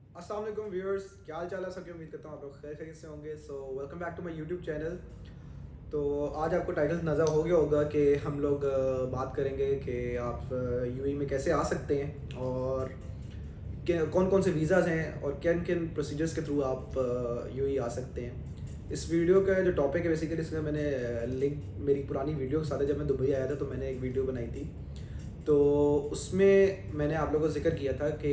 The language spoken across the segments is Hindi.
अस्सलाम वालेकुम व्यूअर्स, क्या हाल चाल है सबकी। उम्मीद करता हूँ आप लोग खैर खैरियत से होंगे। So welcome back to my YouTube channel. तो आज आपको टाइटल नज़र हो गया होगा कि हम लोग बात करेंगे कि आप यूएई में कैसे आ सकते हैं और कौन कौन से वीज़ाज़ हैं और किन किन प्रोसीजर्स के थ्रू आप यूएई आ सकते हैं। इस वीडियो का जो टॉपिक है बेसिकली इसका मैंने लिंक मेरी पुरानी वीडियो के साथ है। जब मैं दुबई आया था तो मैंने एक वीडियो बनाई थी, तो उसमें मैंने आप लोगों को जिक्र किया था कि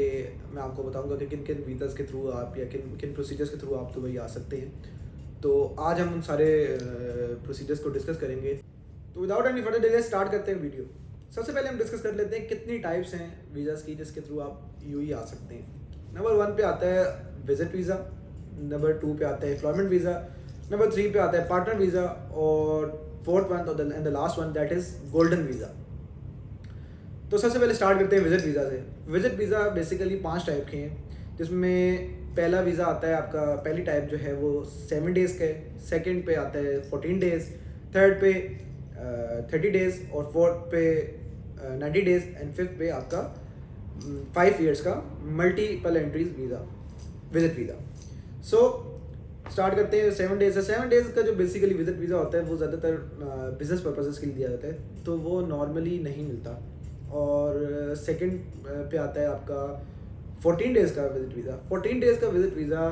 मैं आपको बताऊंगा कि किन किन वीज़ाज़ के थ्रू आप या किन किन प्रोसीजर्स के थ्रू आप दुबई आ सकते हैं। तो आज हम उन सारे प्रोसीजर्स को डिस्कस करेंगे। तो without any further delay start करते हैं वीडियो। सबसे पहले हम डिस्कस कर लेते हैं कितनी टाइप्स हैं वीज़ाज़ की जिसके थ्रू आप यूएई आ सकते हैं। नंबर 1 पे आता है विजिट वीज़ा, नंबर 2 पे आता है एम्प्लॉयमेंट वीज़ा, नंबर 3 पे आता है पार्टनर वीज़ा और fourth one and the last one that is golden visa. तो सबसे पहले स्टार्ट करते हैं विजिट वीज़ा से। विजिट वीज़ा बेसिकली 5 टाइप के हैं, जिसमें पहला वीज़ा आता है आपका, पहली टाइप जो है वो 7 डेज़ का है, सेकंड पे आता है 14 डेज़, थर्ड पे 30 डेज़ और फोर्थ पे 90 डेज़ एंड फिफ्थ पे आपका 5 ईयर्स का multiple entries visa, visit visa. So start करते हैं 7 डेज़ से। 7 डेज़ का जो बेसिकली विजिट वीज़ा होता है वो ज़्यादातर बिजनेस पर्पसेस के लिए दिया जाता है, तो वो नॉर्मली नहीं मिलता। और सेकंड पे आता है आपका 14 डेज़ का विजिट वीज़ा। 14 डेज़ का विजिट वीज़ा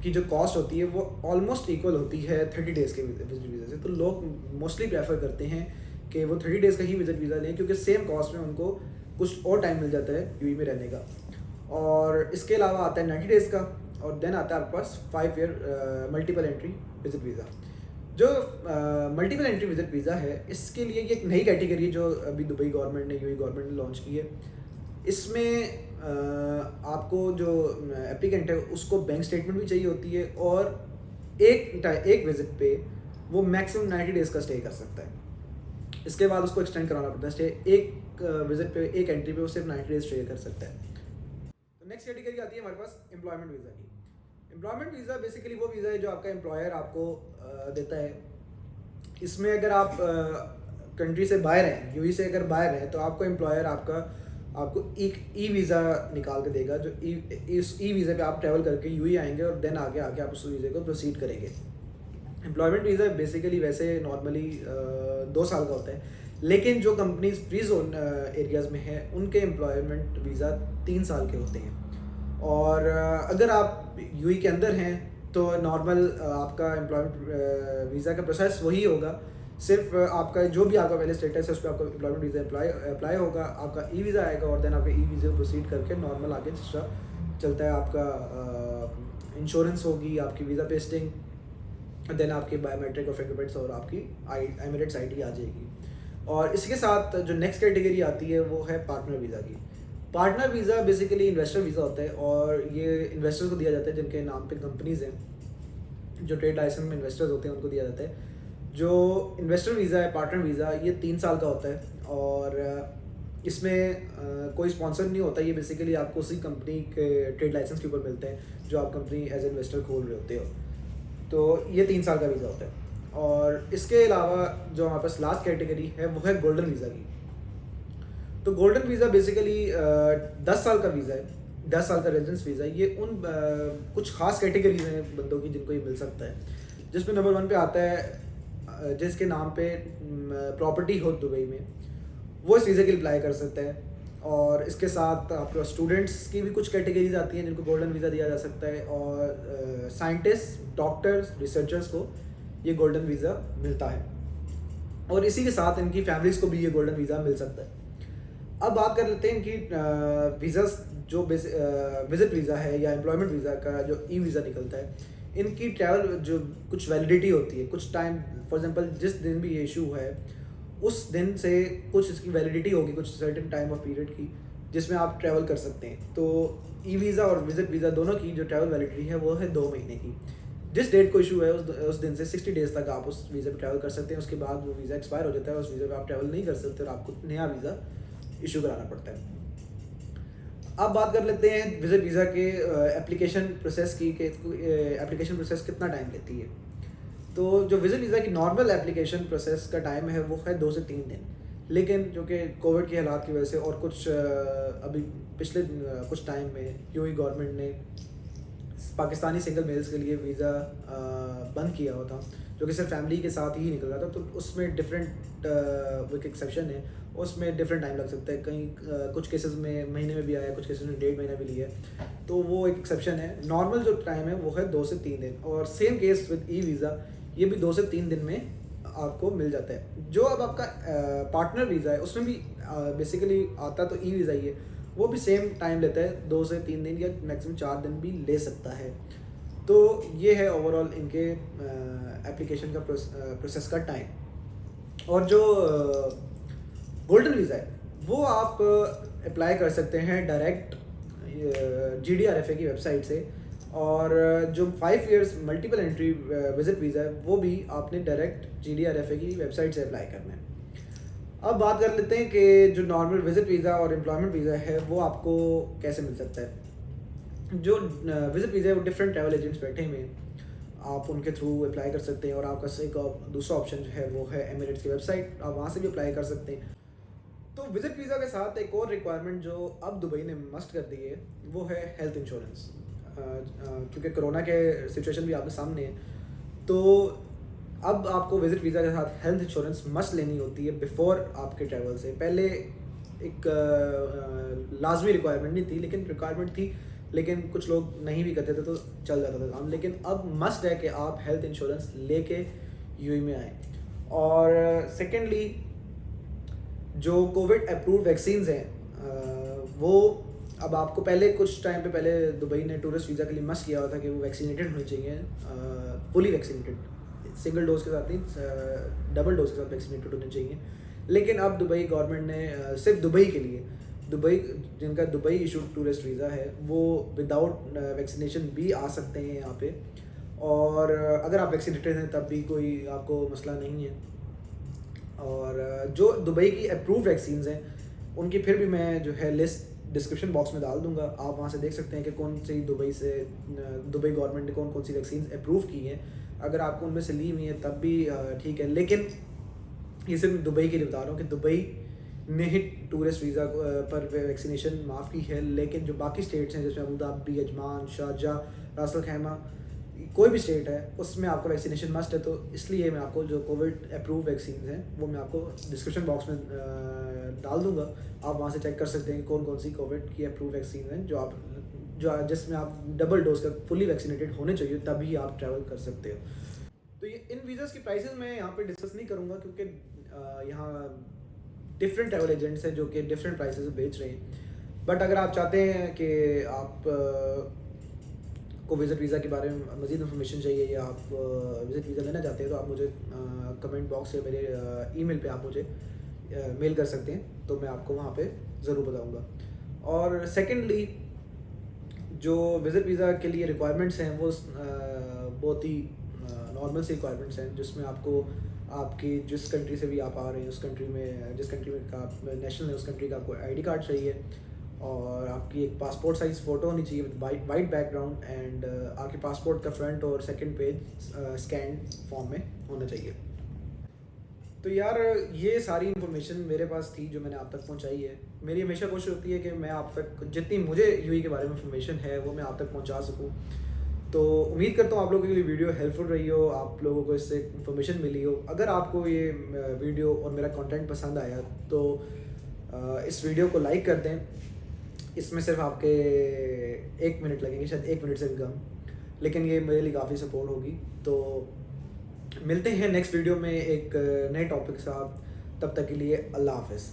की जो कॉस्ट होती है वो ऑलमोस्ट इक्वल होती है 30 डेज़ के विजिट वीज़ा से। तो लोग मोस्टली प्रेफर करते हैं कि वो 30 डेज़ का ही विजिट वीज़ा लें, क्योंकि सेम कॉस्ट में उनको कुछ और टाइम मिल जाता है यूएई में रहने का। और इसके अलावा आता है 90 डेज़ का, और देन आता है आपके पास 5 year multiple entry visit visa. जो मल्टीपल एंट्री विजिट वीज़ा है, इसके लिए ये एक नई कैटेगरी है जो अभी दुबई गवर्नमेंट ने, यूएई गवर्नमेंट ने लॉन्च की है। इसमें आपको जो एप्लीकेंट है उसको बैंक स्टेटमेंट भी चाहिए होती है, और एक विजिट पे वो मैक्सिमम 90 डेज़ का स्टे कर सकता है। इसके बाद उसको एक्सटेंड कराना पड़ता है स्टे। एक विजिट पे, एक एंट्री पे वो सिर्फ 90 डेज स्टे कर सकता है। तो नेक्स्ट कैटेगरी आती है हमारे पास एम्प्लॉयमेंट वीज़ा की। एम्प्लॉयमेंट वीज़ा बेसिकली वो वीज़ा है जो आपका एम्प्लॉयर आपको देता है। इसमें अगर आप कंट्री से बाहर हैं, यूएई से अगर बाहर हैं, तो आपको एम्प्लॉयर आपको एक ई वीज़ा निकाल के देगा, जो इस ई वीज़ा पे आप ट्रैवल करके यूएई आएंगे और देन आगे आके आप उस वीज़े को प्रोसीड करेंगे। एम्प्लॉयमेंट वीज़ा बेसिकली वैसे नॉर्मली 2 साल का होता है, लेकिन जो कंपनीज फ्री जोन एरियाज़ में हैं उनके एम्प्लॉयमेंट वीज़ा 3 साल के होते हैं। और अगर आप यूएई के अंदर हैं तो नॉर्मल आपका एम्प्लॉयमेंट वीज़ा का प्रोसेस वही होगा। सिर्फ आपका जो भी आपका पहले स्टेटस है उस पर आपका एम्प्लॉयमेंट वीज़ा अप्लाई होगा, आपका ई वीज़ा आएगा और देन आपके ई वीज़ा को प्रोसीड करके नॉर्मल आगे दूसरा चलता है। आपका इंश्योरेंस होगी, आपकी वीज़ा पेस्टिंग, देन आपके बायोमेट्रिक और फिंगरप्रिंट्स और आपकी एमिरेट्स आईडी आ जाएगी। और इसके साथ जो नेक्स्ट कैटेगरी आती है वो है पार्टनर वीज़ा की। Partner visa basically investor visa होता है, और ये इन्वेस्टर्स को दिया जाता है जिनके नाम पे कंपनीज़ हैं, जो ट्रेड लाइसेंस में इन्वेस्टर्स होते हैं उनको दिया जाता है। जो इन्वेस्टर वीज़ा है, पार्टनर वीज़ा, ये 3 साल का होता है, और इसमें कोई स्पॉन्सर नहीं होता। ये बेसिकली आपको उसी कंपनी के ट्रेड लाइसेंस के ऊपर मिलते हैं जो आप कंपनी एज इन्वेस्टर खोल रहे होते हो। तो ये 3 साल का वीज़ा होता है। और इसके अलावा जो हमारे पास लास्ट कैटेगरी है वो है गोल्डन वीज़ा की। तो गोल्डन वीज़ा बेसिकली 10 साल का वीज़ा है, 10 साल का रेजिडेंस वीज़ा। ये उन कुछ खास कैटेगरीज हैं बंदों की जिनको ये मिल सकता है, जिसमें नंबर 1 पे आता है जिसके नाम पे प्रॉपर्टी हो दुबई में, वो इस वीज़ा के लिए अप्लाई कर सकता है। और इसके साथ आपको स्टूडेंट्स की भी कुछ कैटेगरीज आती हैं जिनको गोल्डन वीज़ा दिया जा सकता है, और साइंटिस्ट, डॉक्टर्स, रिसर्चर्स को ये गोल्डन वीज़ा मिलता है, और इसी के साथ इनकी फैमिलीज़ को भी ये गोल्डन वीज़ा मिल सकता है। अब बात कर लेते हैं कि वीज़ा जो विजिट वीज़ा है या एम्प्लॉयमेंट वीज़ा का जो ई वीज़ा निकलता है, इनकी ट्रैवल जो कुछ वैलिडिटी होती है, कुछ टाइम, फॉर एग्जांपल जिस दिन भी ये इशू है उस दिन से कुछ इसकी वैलिडिटी होगी, कुछ सर्टेन टाइम ऑफ पीरियड की, जिसमें आप ट्रैवल कर सकते हैं। तो ई वीज़ा और विजिट वीज़ा दोनों की जो ट्रैवल वैलिडिटी है वो है 2 महीने की। जिस डेट को इशू है उस दिन से 60 डेज़ तक आप उस वीज़ा पे ट्रैवल कर सकते हैं। उसके बाद वो वीज़ा एक्सपायर हो जाता है, उस वीज़ा पे आप ट्रैवल नहीं कर सकते और आपको नया वीज़ा इशू कराना पड़ता है। अब बात कर लेते हैं विजिट वीज़ा के एप्लीकेशन प्रोसेस की, कि एप्लीकेशन प्रोसेस कितना टाइम लेती है। तो जो विजिट वीज़ा की नॉर्मल एप्लीकेशन प्रोसेस का टाइम है वो है 2 से 3 दिन, लेकिन जो कि कोविड के हालात की वजह से और कुछ अभी पिछले कुछ टाइम में यूएई गवर्नमेंट ने पाकिस्तानी सिंगल मेल्स के लिए वीज़ा बंद किया हुआ था, जो कि सिर्फ फैमिली के साथ ही निकल रहा था। तो उसमें डिफरेंट वो एक एक्सेप्शन है, उसमें डिफरेंट टाइम लग सकता है। कहीं कुछ केसेस में महीने में भी आया, कुछ केसेस में 1.5 महीना भी लिया है, तो वो एक एक्सेप्शन है। नॉर्मल जो टाइम है वो है 2 से 3 दिन, और same case with e visa, ये भी 2 से 3 दिन में आपको मिल जाता है। जो अब आपका पार्टनर वीज़ा है उसमें भी बेसिकली आता तो ई वीज़ा ही है, वो भी सेम टाइम लेता है, 2 से 3 दिन या मैक्सिमम 4 दिन भी ले सकता है। तो ये है ओवरऑल इनके एप्लीकेशन का प्रोसेस का टाइम। और जो गोल्डन वीज़ा है वो आप अप्लाई कर सकते हैं डायरेक्ट GDRFA की वेबसाइट से, और जो 5 years multiple entry visit visa है वो भी आपने डायरेक्ट GDRFA की वेबसाइट से अप्लाई करना है। अब बात कर लेते हैं कि जो नॉर्मल विजिट वीज़ा और एम्प्लॉयमेंट वीज़ा है वो आपको कैसे मिल सकता है। जो विजिट वीज़ा है वो डिफरेंट ट्रैवल एजेंट्स बैठे हुए हैं, आप उनके थ्रू अप्लाई कर सकते हैं। और आपका एक दूसरा ऑप्शन जो है वो है एमिरेट्स की वेबसाइट, आप वहाँ से भी अप्लाई कर सकते हैं। तो विजिट वीज़ा के साथ एक और रिक्वायरमेंट जो अब दुबई ने मस्ट कर दी है वो है हेल्थ इंश्योरेंस। क्योंकि कोरोना के सिचुएशन भी आपके सामने है, तो अब आपको विजिट वीज़ा के साथ हेल्थ इंश्योरेंस मस्ट लेनी होती है बिफोर आपके ट्रैवल से। पहले एक लाजमी रिक्वायरमेंट नहीं थी, लेकिन रिक्वायरमेंट थी, लेकिन कुछ लोग नहीं भी करते थे तो चल जाता था काम। लेकिन अब मस्ट है कि आप हेल्थ इंश्योरेंस लेके यूएई में आएँ। और सेकेंडली, जो कोविड अप्रूव्ड वैक्सीन्स हैं वो अब आपको पहले कुछ टाइम पे पहले दुबई ने टूरिस्ट वीज़ा के लिए मस्ट किया हुआ था कि वो वैक्सीनेटेड होने चाहिए, फुली वैक्सीनेटेड, सिंगल डोज के साथ नहीं, डबल डोज के साथ वैक्सीनेटेड होने चाहिए। लेकिन अब दुबई गवर्नमेंट ने सिर्फ दुबई के लिए, दुबई जिनका दुबई इशूड टूरिस्ट वीज़ा है वो विदाउट वैक्सीनेशन भी आ सकते हैं यहाँ पे। और अगर आप वैक्सीनेटेड हैं तब भी कोई आपको मसला नहीं है। और जो दुबई की अप्रूव्ड वैक्सीन्स हैं उनकी फिर भी मैं जो है लिस्ट डिस्क्रिप्शन बॉक्स में डाल दूंगा, आप वहाँ से देख सकते हैं कि कौन सी दुबई गवर्नमेंट ने कौन कौन सी वैक्सीन अप्रूव की हैं। अगर आपको उनमें से ली हुई है तब भी ठीक है। लेकिन ये सिर्फ दुबई के लिए बता रहा हूँ कि दुबई ने ही टूरिस्ट वीज़ा पर वैक्सीनेशन माफ़ की है, लेकिन जो बाकी स्टेट्स हैं जैसे अबू धाबी, अजमान, शारजा, रास अल खैमा, कोई भी स्टेट है उसमें आपको वैक्सीनेशन मस्ट है। तो इसलिए मैं आपको जो कोविड अप्रूव वैक्सीन हैं वो मैं आपको डिस्क्रिप्शन बॉक्स में डाल दूंगा, आप वहाँ से चेक कर सकते हैं कौन कौन सी कोविड की अप्रूव वैक्सीन हैं जो जिसमें आप डबल डोज का फुली वैक्सीनेटेड होने चाहिए, तभी आप ट्रैवल कर सकते हो। तो ये इन वीज़ाज़ की प्राइसेस मैं यहाँ पे डिस्कस नहीं करूँगा, क्योंकि यहाँ डिफरेंट ट्रैवल एजेंट्स हैं जो कि डिफरेंट प्राइसेस बेच रहे हैं। बट अगर आप चाहते हैं कि आप को विज़िट वीज़ा के बारे में मज़ीद इन्फॉर्मेशन चाहिए या आप विज़िट वीज़ा लेना चाहते हैं, तो आप मुझे कमेंट बॉक्स या मेरे ईमेल पे आप मुझे मेल कर सकते हैं, तो मैं आपको वहाँ पे ज़रूर बताऊँगा। और सेकेंडली, जो विज़िट वीज़ा के लिए रिक्वायरमेंट्स हैं वो बहुत ही नॉर्मल सी रिक्वायरमेंट्स हैं, जिसमें आपको आपकी जिस कंट्री से भी आप आ रहे हैं उस कंट्री में, जिस कंट्री में का नेशनल है उस कंट्री का आपको आईडी कार्ड चाहिए, और आपकी एक पासपोर्ट साइज़ फ़ोटो होनी चाहिए विद वाइट बैकग्राउंड, एंड आपके पासपोर्ट का फ्रंट और सेकंड पेज स्कैन फॉर्म में होना चाहिए। तो यार ये सारी इन्फॉर्मेशन मेरे पास थी जो मैंने आप तक पहुंचाई है। मेरी हमेशा कोशिश होती है कि मैं आप तक जितनी मुझे यूएई के बारे में इन्फॉर्मेशन है वो मैं आप तक पहुंचा सकूं। तो उम्मीद करता हूँ आप लोगों के लिए वीडियो हेल्पफुल रही हो, आप लोगों को इससे इन्फॉर्मेशन मिली हो। अगर आपको ये वीडियो और मेरा कंटेंट पसंद आया तो इस वीडियो को लाइक कर दें। इसमें सिर्फ आपके 1 मिनट लगेंगे, शायद 1 मिनट से भी कम, लेकिन ये मेरे लिए काफ़ी सपोर्ट होगी। तो मिलते हैं नेक्स्ट वीडियो में एक नए टॉपिक के साथ, तब तक के लिए अल्लाह हाफ़िज़।